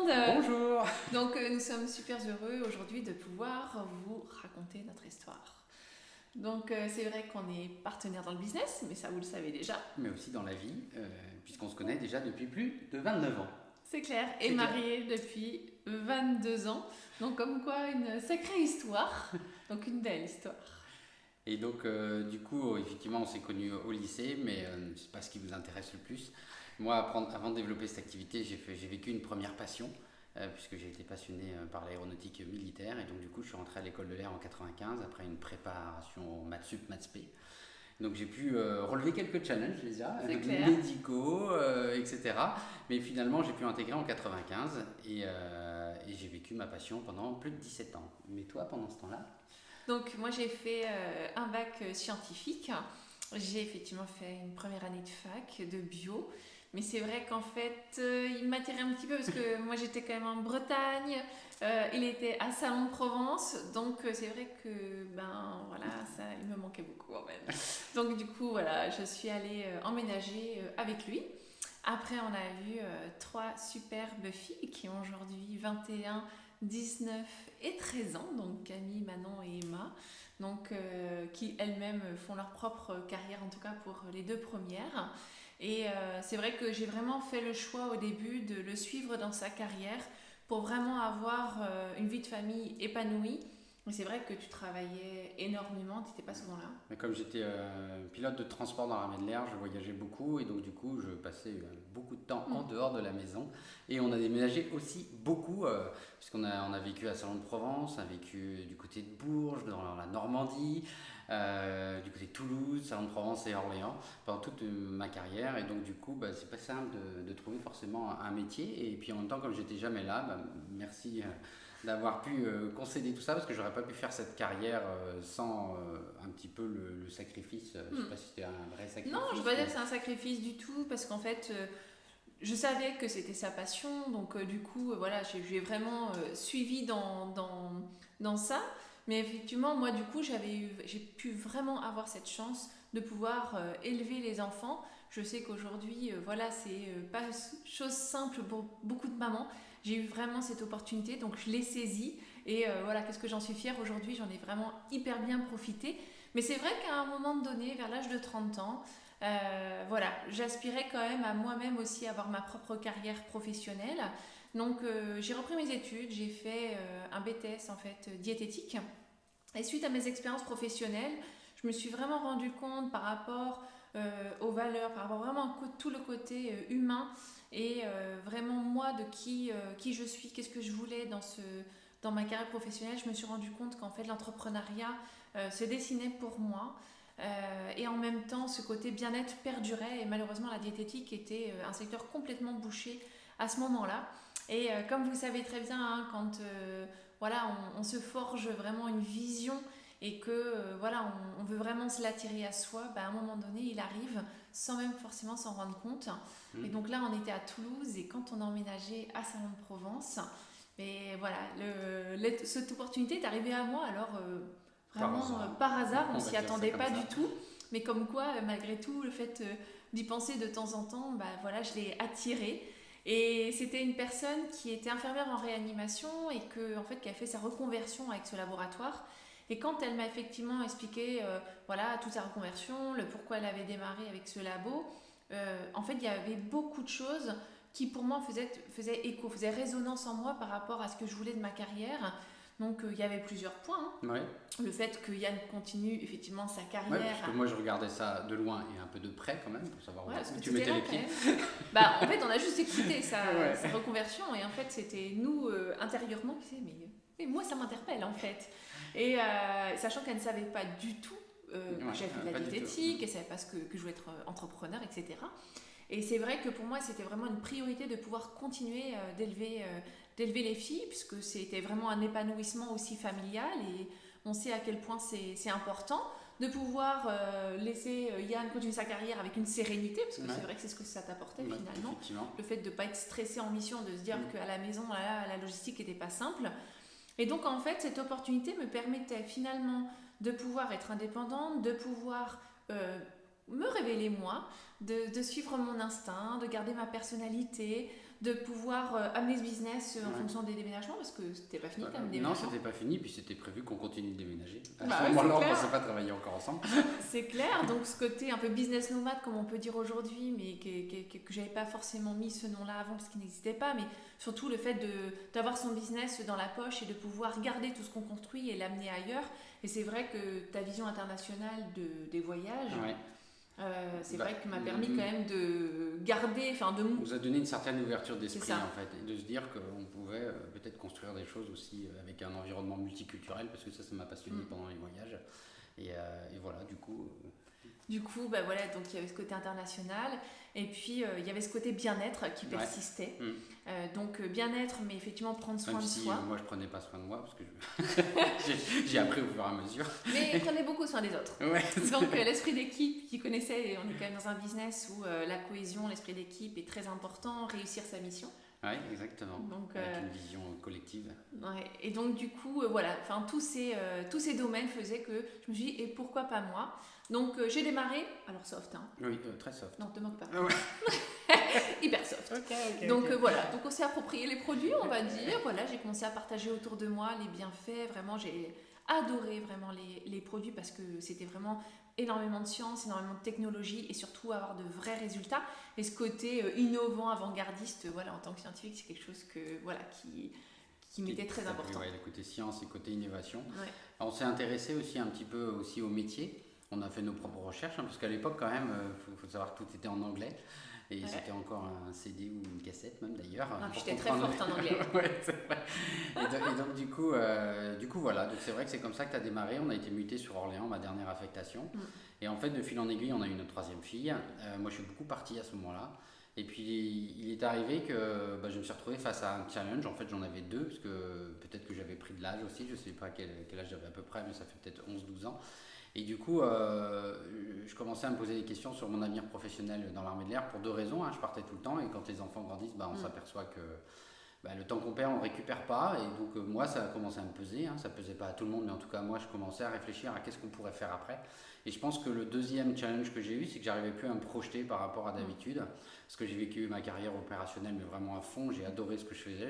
monde. Bonjour. Donc nous sommes super heureux aujourd'hui de pouvoir vous raconter notre histoire. Donc c'est vrai qu'on est partenaire dans le business, mais ça vous le savez déjà. Mais aussi dans la vie, puisqu'on se connaît déjà depuis plus de 29 ans. C'est clair, et marié depuis 22 ans. Donc comme quoi une sacrée histoire, donc une belle histoire. Et donc du coup, effectivement, on s'est connus au lycée, mais c'est pas ce qui vous intéresse le plus. Moi, avant de développer cette activité, j'ai vécu une première passion, puisque j'ai été passionné par l'aéronautique militaire. Et donc du coup, je suis rentré à l'école de l'air en 95, après une préparation maths sup, maths spé. Donc j'ai pu relever quelques challenges déjà, médicaux, etc. Mais finalement, j'ai pu intégrer en 95 et j'ai vécu ma passion pendant plus de 17 ans. Mais toi, pendant ce temps-là? Donc moi j'ai fait un bac scientifique. J'ai effectivement fait une première année de fac de bio. Mais c'est vrai qu'en fait, il m'attirait un petit peu parce que moi j'étais quand même en Bretagne, il était à Salon-de-Provence, donc c'est vrai que il me manquait beaucoup en fait. Donc du coup voilà, je suis allée emménager avec lui. Après on a eu trois superbes filles qui ont aujourd'hui 21, 19 et 13 ans, donc Camille, Manon et Emma. Donc, qui elles-mêmes font leur propre carrière, en tout cas pour les deux premières. Et c'est vrai que j'ai vraiment fait le choix au début de le suivre dans sa carrière pour vraiment avoir une vie de famille épanouie. Mais c'est vrai que tu travaillais énormément, tu n'étais pas souvent là. Mais comme j'étais pilote de transport dans l'armée de l'air, je voyageais beaucoup et donc du coup je passais beaucoup de temps en dehors de la maison. Et on a déménagé aussi beaucoup, puisqu'on a vécu à Salon-de-Provence, on a vécu du côté de Bourges, dans la Normandie, du côté de Toulouse, Salon-de-Provence et Orléans pendant toute ma carrière. Et donc du coup c'est pas simple de trouver forcément un métier. Et puis en même temps, comme j'étais jamais là, merci d'avoir pu concéder tout ça, parce que j'aurais pas pu faire cette carrière sans un petit peu le sacrifice. Je sais pas si c'était un vrai sacrifice. Non, je ne vais pas dire que c'est un sacrifice du tout, parce qu'en fait je savais que c'était sa passion, donc du coup voilà, j'ai vraiment suivi dans ça. Mais effectivement, moi du coup j'ai pu vraiment avoir cette chance de pouvoir élever les enfants. Je sais qu'aujourd'hui, voilà, c'est pas chose simple pour beaucoup de mamans. J'ai eu vraiment cette opportunité, donc je l'ai saisie. Et voilà, qu'est-ce que j'en suis fière aujourd'hui, j'en ai vraiment hyper bien profité. Mais c'est vrai qu'à un moment donné, vers l'âge de 30 ans, voilà, j'aspirais quand même à moi-même aussi avoir ma propre carrière professionnelle. Donc j'ai repris mes études, j'ai fait un BTS en fait diététique. Et suite à mes expériences professionnelles, je me suis vraiment rendu compte par rapport aux valeurs, par rapport vraiment à tout le côté humain et vraiment moi de qui je suis, qu'est-ce que je voulais dans ma carrière professionnelle. Je me suis rendu compte qu'en fait l'entrepreneuriat se dessinait pour moi. Et en même temps, ce côté bien-être perdurait et malheureusement la diététique était un secteur complètement bouché à ce moment-là. Et comme vous le savez très bien, hein, quand voilà, on se forge vraiment une vision et que voilà, on veut vraiment se l'attirer à soi, à un moment donné, il arrive sans même forcément s'en rendre compte. Et donc là, on était à Toulouse et quand on a emménagé à Salon-de-Provence, et voilà, cette opportunité est arrivée à moi alors vraiment par hasard, on s'y attendait pas du tout. Mais comme quoi, malgré tout, le fait d'y penser de temps en temps, voilà, je l'ai attirée. Et c'était une personne qui était infirmière en réanimation et en fait, qui a fait sa reconversion avec ce laboratoire. Et quand elle m'a effectivement expliqué voilà, toute sa reconversion, le pourquoi elle avait démarré avec ce labo, en fait, il y avait beaucoup de choses qui pour moi faisaient écho, faisaient résonance en moi par rapport à ce que je voulais de ma carrière. Donc il y avait plusieurs points. Ouais. Le fait que Yann continue effectivement sa carrière. Ouais, parce que moi je regardais ça de loin et un peu de près quand même pour savoir où tu mettais les pieds. En fait, on a juste écouté sa reconversion et en fait, c'était nous intérieurement qui disaient mais moi ça m'interpelle en fait. Et sachant qu'elle ne savait pas du tout que j'avais fait de la diététique, elle ne savait pas que je voulais être entrepreneur, etc. Et c'est vrai que pour moi, c'était vraiment une priorité de pouvoir continuer d'élever les filles, puisque c'était vraiment un épanouissement aussi familial et on sait à quel point c'est important de pouvoir laisser Yann continuer sa carrière avec une sérénité, parce que c'est vrai que c'est ce que ça t'apportait finalement. Le fait de ne pas être stressé en mission, de se dire qu'à la maison, la logistique n'était pas simple. Et donc en fait, cette opportunité me permettait finalement de pouvoir être indépendante, de pouvoir me révéler moi, de suivre mon instinct, de garder ma personnalité, de pouvoir amener ce business en fonction des déménagements, parce que c'était pas fini quand même, le Non, déménagement. c'était pas fini, puis c'était prévu qu'on continue de déménager. À Bah, ce moment-là, on c'est ne clair. pensait pas travailler encore ensemble. C'est clair, donc ce côté un peu business nomade, comme on peut dire aujourd'hui, mais que j'avais pas forcément mis ce nom-là avant parce qu'il n'existait pas, mais surtout le fait d'avoir son business dans la poche et de pouvoir garder tout ce qu'on construit et l'amener ailleurs. Et c'est vrai que ta vision internationale des voyages, Ouais. c'est Bah, vrai que m'a permis quand même de garder, enfin de nous a donné une certaine ouverture d'esprit C'est ça. en fait, et de se dire qu'on pouvait peut-être construire des choses aussi avec un environnement multiculturel, parce que ça m'a passionné pendant les voyages. Et voilà, du coup. Du coup, bah voilà, donc il y avait ce côté international et puis il y avait ce côté bien-être qui persistait. Donc bien-être, mais effectivement prendre soin Même de si soi. moi je prenais pas soin de moi, parce que j'ai appris au fur et à mesure. Mais prenez beaucoup soin des autres. Ouais. Donc l'esprit d'équipe qui connaissait, et on est quand même dans un business où la cohésion, l'esprit d'équipe est très important, réussir sa mission. Oui, exactement. Donc, avec une vision collective. Ouais. Et donc du coup, voilà, enfin tous ces domaines faisaient que je me suis dit, et pourquoi pas moi? Donc j'ai démarré, alors soft, hein. Oui, très soft. Non, te moque pas. Ouais. Hyper soft. Donc voilà, donc on s'est approprié les produits, on va dire. Voilà, j'ai commencé à partager autour de moi les bienfaits. Vraiment, j'ai adoré vraiment les produits parce que c'était vraiment énormément de science, énormément de technologie et surtout avoir de vrais résultats. Et ce côté innovant, avant-gardiste, voilà, en tant que scientifique, c'est quelque chose que voilà qui m'était très important. Ouais, le côté science et le côté innovation. Ouais. On s'est intéressé aussi un petit peu aussi au métier. On a fait nos propres recherches, parce qu'à l'époque quand même, faut savoir que tout était en anglais. Et c'était encore un CD ou une cassette même d'ailleurs. Non, puis j'étais très forte en anglais. Ouais, c'est vrai. Et donc du coup voilà, donc c'est vrai que c'est comme ça que tu as démarré. On a été muté sur Orléans, ma dernière affectation. Et en fait, de fil en aiguille, on a eu notre troisième fille. Moi, je suis beaucoup parti à ce moment-là. Et puis, il est arrivé que je me suis retrouvé face à un challenge. En fait, j'en avais deux, parce que peut-être que j'avais pris de l'âge aussi. Je ne sais pas quel âge j'avais à peu près, mais ça fait peut-être 11-12 ans. Et du coup, je commençais à me poser des questions sur mon avenir professionnel dans l'armée de l'air pour deux raisons. Je partais tout le temps, et quand les enfants grandissent, on s'aperçoit que le temps qu'on perd, on ne récupère pas. Et donc, moi, ça a commencé à me peser. Ça ne pesait pas à tout le monde, mais en tout cas, moi, je commençais à réfléchir à qu'est-ce qu'on pourrait faire après. Et je pense que le deuxième challenge que j'ai eu, c'est que j'arrivais plus à me projeter par rapport à d'habitude. Parce que j'ai vécu ma carrière opérationnelle, mais vraiment à fond. J'ai adoré ce que je faisais.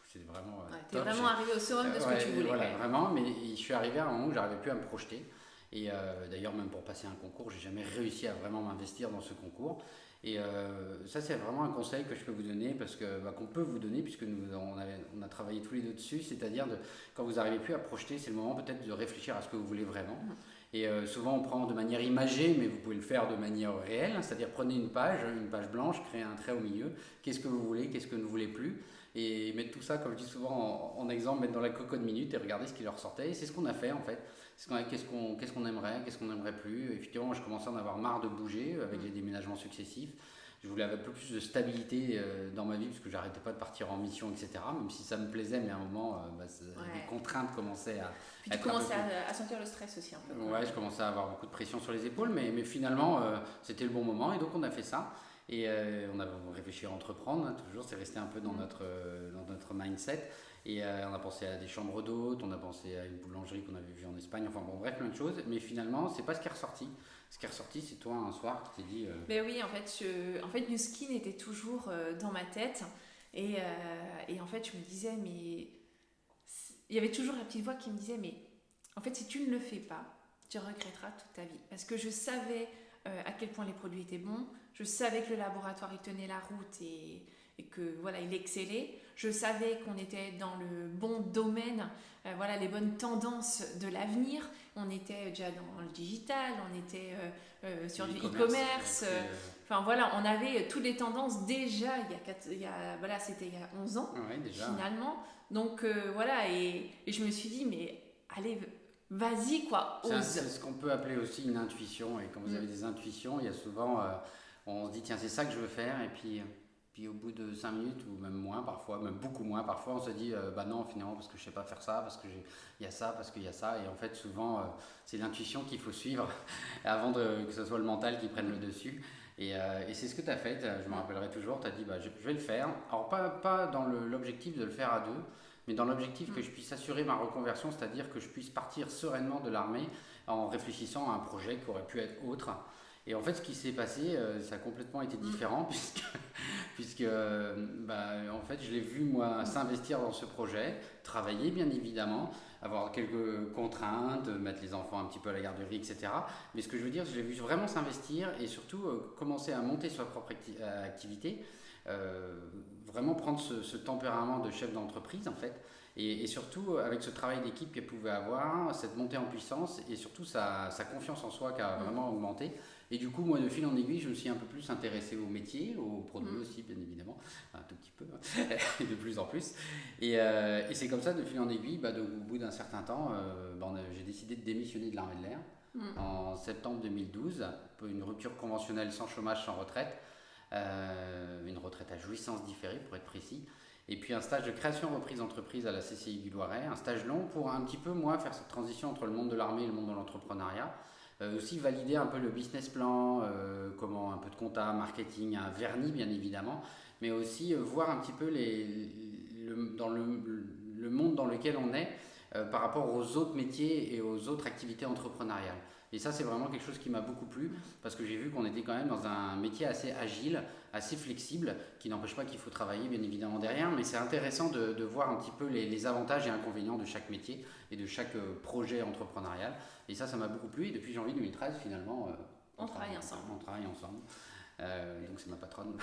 C'est vraiment t'es top. vraiment arrivé au summum de ce que tu voulais. Voilà, vraiment. Mais je suis arrivé à un moment où j'arrivais plus à me projeter. Et d'ailleurs, même pour passer un concours, j'ai jamais réussi à vraiment m'investir dans ce concours. Et ça, c'est vraiment un conseil que je peux vous donner, parce que qu'on peut vous donner, puisque on a travaillé tous les deux dessus, c'est-à-dire quand vous n'arrivez plus à projeter, c'est le moment peut-être de réfléchir à ce que vous voulez vraiment. Et souvent, on prend de manière imagée, mais vous pouvez le faire de manière réelle, c'est-à-dire prenez une page blanche, créez un trait au milieu, qu'est-ce que vous voulez, qu'est-ce que vous ne voulez plus, et mettre tout ça, comme je dis souvent en exemple, mettre dans la cocotte minute et regarder ce qui leur sortait. Et c'est ce qu'on a fait en fait. Qu'est-ce qu'on aimerait, qu'est-ce qu'on n'aimerait plus. Effectivement, je commençais à en avoir marre de bouger avec les déménagements successifs. Je voulais avoir un peu plus de stabilité dans ma vie, parce que j'arrêtais pas de partir en mission, etc. Même si ça me plaisait, mais à un moment, les contraintes commençaient à... Puis tu commençais à sentir le stress aussi un peu. Ouais, je commençais à avoir beaucoup de pression sur les épaules, mais finalement, c'était le bon moment, et donc on a fait ça. Et on a réfléchi à entreprendre, toujours, c'est resté un peu dans notre mindset. Et on a pensé à des chambres d'hôtes, on a pensé à une boulangerie qu'on avait vue en Espagne, enfin bon, bref, plein de choses. Mais finalement, c'est pas ce qui est ressorti. Ce qui est ressorti, c'est toi, un soir, qui t'es dit... Mais oui, en fait, New Skin était toujours dans ma tête. Et en fait, je me disais, mais... Il y avait toujours la petite voix qui me disait, mais en fait, si tu ne le fais pas, tu regretteras toute ta vie. Parce que je savais à quel point les produits étaient bons. Je savais que le laboratoire, il tenait la route et que voilà, il excellait. Je savais qu'on était dans le bon domaine, les bonnes tendances de l'avenir. On était déjà dans le digital, on était sur du e-commerce. Enfin voilà, on avait toutes les tendances déjà c'était il y a 11 ans déjà, finalement. Donc voilà, et je me suis dit, mais allez, vas-y quoi, ose. C'est ce qu'on peut appeler aussi une intuition. Et quand vous avez des intuitions, il y a souvent, on se dit tiens, c'est ça que je veux faire, et puis au bout de 5 minutes, ou même moins parfois, même beaucoup moins parfois, on se dit non, finalement, parce que je sais pas faire ça, parce qu'il y a ça, parce qu'il y a ça. Et en fait, souvent, c'est l'intuition qu'il faut suivre avant que ce soit le mental qui prenne le dessus. Et c'est ce que tu as fait, je me rappellerai toujours, tu as dit je vais le faire. Alors pas dans l'objectif de le faire à deux, mais dans l'objectif que je puisse assurer ma reconversion, c'est-à-dire que je puisse partir sereinement de l'armée en réfléchissant à un projet qui aurait pu être autre. Et en fait, ce qui s'est passé, ça a complètement été différent puisque en fait, je l'ai vu moi s'investir dans ce projet, travailler bien évidemment, avoir quelques contraintes, mettre les enfants un petit peu à la garderie, etc. Mais ce que je veux dire, je l'ai vu vraiment s'investir et surtout commencer à monter sa propre activité, vraiment prendre ce tempérament de chef d'entreprise en fait. Et surtout, avec ce travail d'équipe qu'elle pouvait avoir, cette montée en puissance et surtout sa confiance en soi qui a vraiment augmenté. Et du coup, moi, de fil en aiguille, je me suis un peu plus intéressé au métier, aux produits aussi, bien évidemment, un tout petit peu, et de plus en plus. Et c'est comme ça, de fil en aiguille, au bout d'un certain temps, j'ai décidé de démissionner de l'armée de l'air en septembre 2012, une rupture conventionnelle sans chômage, sans retraite, une retraite à jouissance différée, pour être précis. Et puis un stage de création reprise d'entreprise à la CCI du Loiret, un stage long pour un petit peu, moi, faire cette transition entre le monde de l'armée et le monde de l'entrepreneuriat. Aussi valider un peu le business plan, comment un peu de compta, marketing, un vernis bien évidemment, mais aussi voir un petit peu dans le monde dans lequel on est par rapport aux autres métiers et aux autres activités entrepreneuriales. Et ça, c'est vraiment quelque chose qui m'a beaucoup plu parce que j'ai vu qu'on était quand même dans un métier assez agile, assez flexible, qui n'empêche pas qu'il faut travailler bien évidemment derrière, mais c'est intéressant de voir un petit peu les avantages et inconvénients de chaque métier et de chaque projet entrepreneurial. Et ça m'a beaucoup plu et depuis janvier 2013, finalement, on travaille ensemble. On travaille ensemble. Donc c'est ma patronne.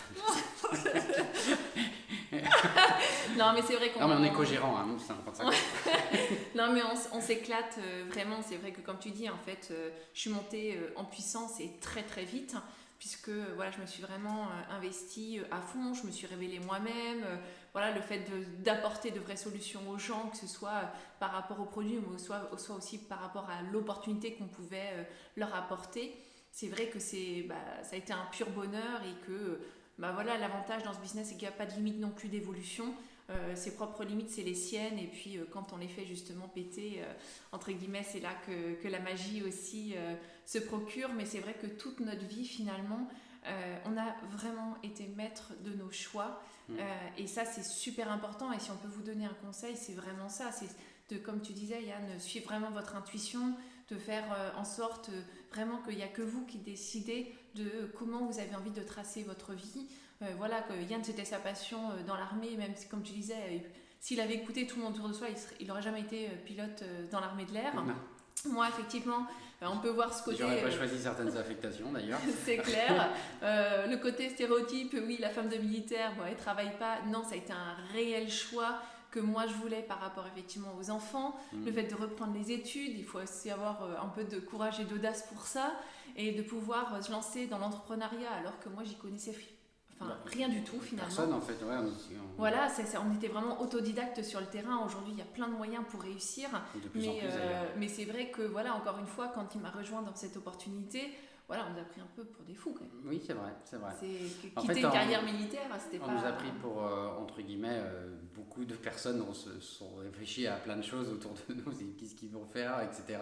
Non mais c'est vrai qu'on... Non mais on est co-gérants, hein, c'est important. Non mais on s'éclate vraiment, c'est vrai que comme tu dis, en fait, je suis montée en puissance et très très vite, puisque voilà, je me suis vraiment investie à fond, je me suis révélée moi-même, voilà, le fait d'apporter de vraies solutions aux gens, que ce soit par rapport aux produits, mais soit aussi par rapport à l'opportunité qu'on pouvait leur apporter. C'est vrai que ça a été un pur bonheur et que voilà, l'avantage dans ce business, c'est qu'il n'y a pas de limite non plus d'évolution. Ses propres limites, c'est les siennes. Et puis, quand on les fait justement péter, entre guillemets, c'est là que la magie aussi se procure. Mais c'est vrai que toute notre vie, finalement, on a vraiment été maître de nos choix. Et ça, c'est super important. Et si on peut vous donner un conseil, c'est vraiment ça. C'est comme tu disais, Yann, suivre vraiment votre intuition, de faire en sorte vraiment qu'il n'y a que vous qui décidez de comment vous avez envie de tracer votre vie. Voilà, que Yann, c'était sa passion dans l'armée, même si, comme tu disais, s'il avait écouté tout le monde autour de soi, il n'aurait jamais été pilote dans l'armée de l'air. Non. Moi, effectivement, on peut voir ce côté... J'aurais pas choisi certaines affectations, d'ailleurs. C'est clair. Le côté stéréotype, oui, la femme de militaire, elle travaille pas. Non, ça a été un réel choix que moi je voulais par rapport effectivement aux enfants, le fait de reprendre les études, il faut aussi avoir un peu de courage et d'audace pour ça, et de pouvoir se lancer dans l'entrepreneuriat alors que moi j'y connaissais rien du tout finalement. Personne en fait, ouais. Voilà, on était vraiment autodidacte sur le terrain. Aujourd'hui il y a plein de moyens pour réussir, mais c'est vrai que voilà, encore une fois, quand il m'a rejoint dans cette opportunité, voilà, on nous a pris un peu pour des fous quand même. Oui, c'est vrai. Quitter une carrière militaire, c'était pas... On nous a pris pour, entre guillemets, beaucoup de personnes se sont réfléchies à plein de choses autour de nous, qu'est-ce qu'ils vont faire, etc.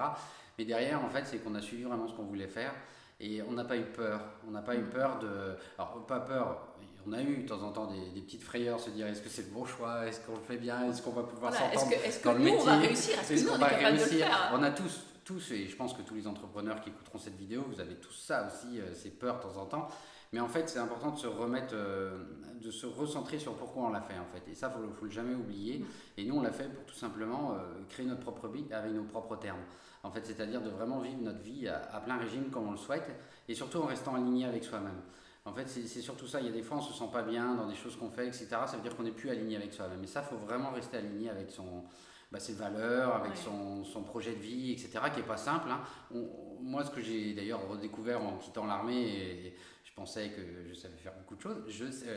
Mais derrière, en fait, c'est qu'on a suivi vraiment ce qu'on voulait faire et on n'a pas eu peur. On n'a pas eu peur de... Alors, pas peur, on a eu de temps en temps des petites frayeurs, se dire est-ce que c'est le bon choix, est-ce qu'on le fait bien, est-ce qu'on va pouvoir s'entendre dans le métier, on va réussir, est-ce que nous on est capable de le faire. On a tous, et je pense que tous les entrepreneurs qui écouteront cette vidéo, vous avez tous ça aussi, ces peurs de temps en temps. Mais en fait, c'est important de se remettre, de se recentrer sur pourquoi on l'a fait en fait. Et ça, faut le jamais oublier. Et nous, on l'a fait pour tout simplement créer notre propre vie avec nos propres termes. En fait, c'est-à-dire de vraiment vivre notre vie à plein régime comme on le souhaite, et surtout en restant aligné avec soi-même. En fait, c'est surtout ça. Il y a des fois, on se sent pas bien dans des choses qu'on fait, etc. Ça veut dire qu'on n'est plus aligné avec soi-même. Et ça, faut vraiment rester aligné avec ses valeurs, avec son projet de vie, etc., qui n'est pas simple. Hein. Moi, ce que j'ai d'ailleurs redécouvert en quittant l'armée, et je pensais que je savais faire beaucoup de choses.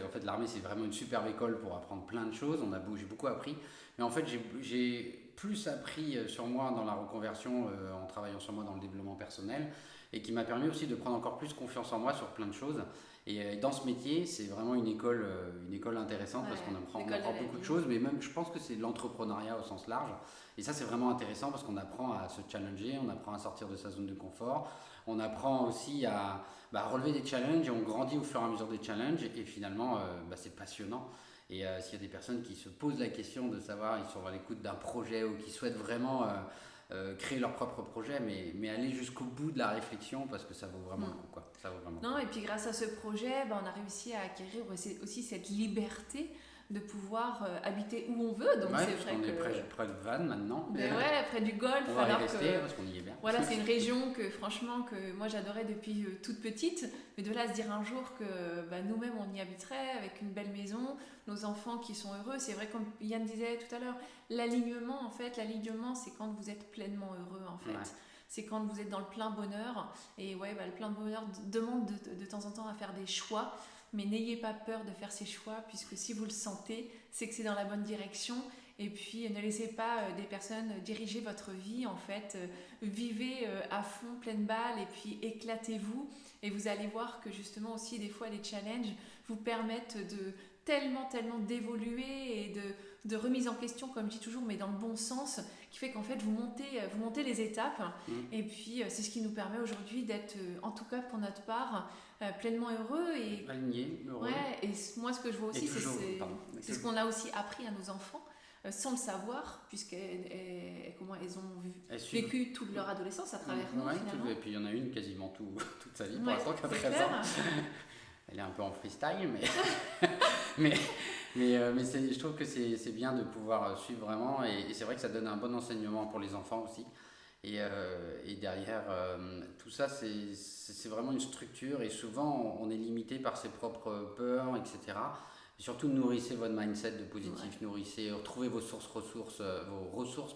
En fait, l'armée, c'est vraiment une superbe école pour apprendre plein de choses. J'ai beaucoup appris. Mais en fait, j'ai plus appris sur moi dans la reconversion, en travaillant sur moi dans le développement personnel, et qui m'a permis aussi de prendre encore plus confiance en moi sur plein de choses. Et dans ce métier, c'est vraiment une école intéressante parce qu'on apprend beaucoup de choses, mais même je pense que c'est l'entrepreneuriat au sens large. Et ça, c'est vraiment intéressant parce qu'on apprend à se challenger, on apprend à sortir de sa zone de confort, on apprend aussi à relever des challenges et on grandit au fur et à mesure des challenges. Et finalement, c'est passionnant. Et s'il y a des personnes qui se posent la question de savoir, ils sont à l'écoute d'un projet ou qui souhaitent vraiment créer leur propre projet, mais aller jusqu'au bout de la réflexion parce que ça vaut vraiment le coup, quoi. Ça vaut vraiment Non, et puis grâce à ce projet, on a réussi à acquérir aussi cette liberté de pouvoir habiter où on veut. Donc ouais, c'est parce vrai qu'on que... est près de Vannes maintenant. Ouais, près du golfe. On va y alors rester que, parce qu'on y est bien. voilà, c'est une région que franchement que moi j'adorais depuis toute petite. Mais de là à se dire un jour que nous-mêmes on y habiterait avec une belle maison, nos enfants qui sont heureux. C'est vrai comme Yann disait tout à l'heure, l'alignement c'est quand vous êtes pleinement heureux en fait. Ouais. C'est quand vous êtes dans le plein bonheur. Et ouais, le plein bonheur demande de temps en temps à faire des choix. Mais n'ayez pas peur de faire ces choix, puisque si vous le sentez, c'est que c'est dans la bonne direction. Et puis ne laissez pas des personnes diriger votre vie, en fait. Vivez à fond, pleine balle, et puis éclatez-vous. Et vous allez voir que justement aussi, des fois, les challenges vous permettent de tellement d'évoluer et de remise en question, comme je dis toujours, mais dans le bon sens, qui fait qu'en fait, vous montez les étapes. Et puis, c'est ce qui nous permet aujourd'hui d'être, en tout cas pour notre part, pleinement heureux et aligné, heureux. Ouais, et moi ce que je vois aussi, c'est ce qu'on a aussi appris à nos enfants sans le savoir, puisqu'elles elles ont vécu toute leur adolescence à travers nous finalement. Et puis il y en a une quasiment toute sa vie, pour Ouais, l'instant, qui a c'est 13 clair. ans. Elle est un peu en freestyle, mais je trouve que c'est bien de pouvoir suivre vraiment, et c'est vrai que ça donne un bon enseignement pour les enfants aussi. Et derrière, tout ça, c'est vraiment une structure, et souvent on est limité par ses propres peurs, etc. Et surtout, nourrissez votre mindset de positif, retrouvez vos ressources,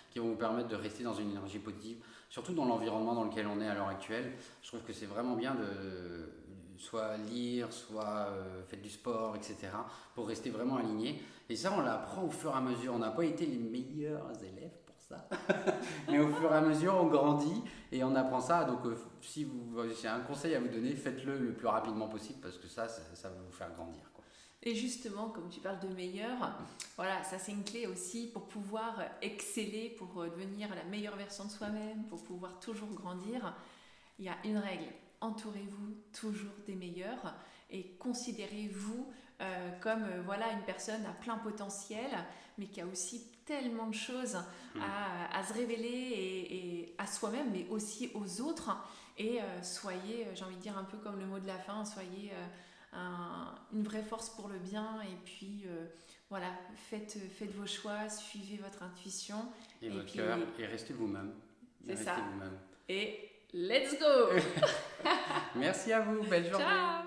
qui vont vous permettre de rester dans une énergie positive, surtout dans l'environnement dans lequel on est à l'heure actuelle. Je trouve que c'est vraiment bien de soit lire, soit faites du sport, etc. pour rester vraiment aligné. Et ça, on l'apprend au fur et à mesure. On n'a pas été les meilleurs élèves pour ça. Mais au fur et à mesure, on grandit et on apprend ça. Donc, si j'ai un conseil à vous donner, faites-le le plus rapidement possible parce que ça va vous faire grandir, quoi. Et justement, comme tu parles de meilleur, voilà, ça c'est une clé aussi pour pouvoir exceller, pour devenir la meilleure version de soi-même, pour pouvoir toujours grandir. Il y a une règle. Entourez-vous toujours des meilleurs et considérez-vous comme une personne à plein potentiel, mais qui a aussi tellement de choses à se révéler et à soi-même, mais aussi aux autres. Et soyez, j'ai envie de dire un peu comme le mot de la fin, soyez une vraie force pour le bien. Et puis faites vos choix, suivez votre intuition. Et votre cœur, et restez vous-même. C'est ça. Et let's go. Merci à vous, belle journée. Ciao.